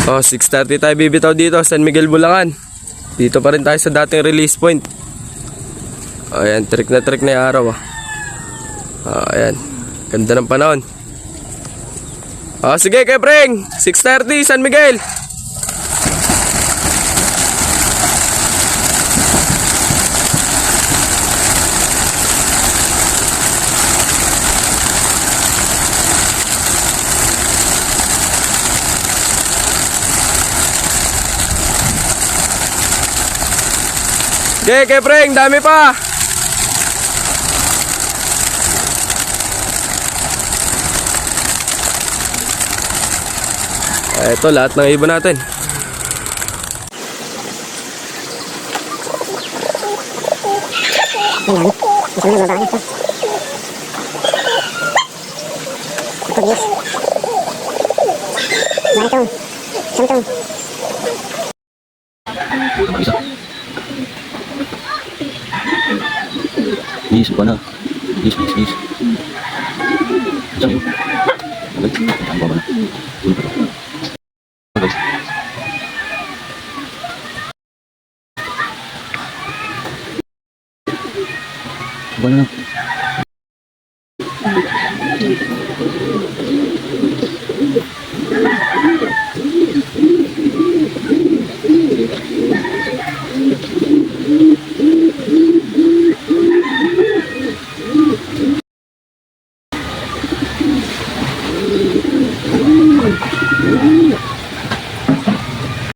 Oh, 6:30 tayo bibitaw dito, San Miguel, Bulacan. Dito pa rin tayo sa dating release point. Ayan, trick na yung araw. Ayan, ganda ng panahon. Sige, Kepreng, 6:30, San Miguel. Okay, Kepreng, dami pa. Ito lahat ng ibon natin. Yes, buwan na. Yes. Diyan yun. Okay. Ang baba na. Okay. Buwan na.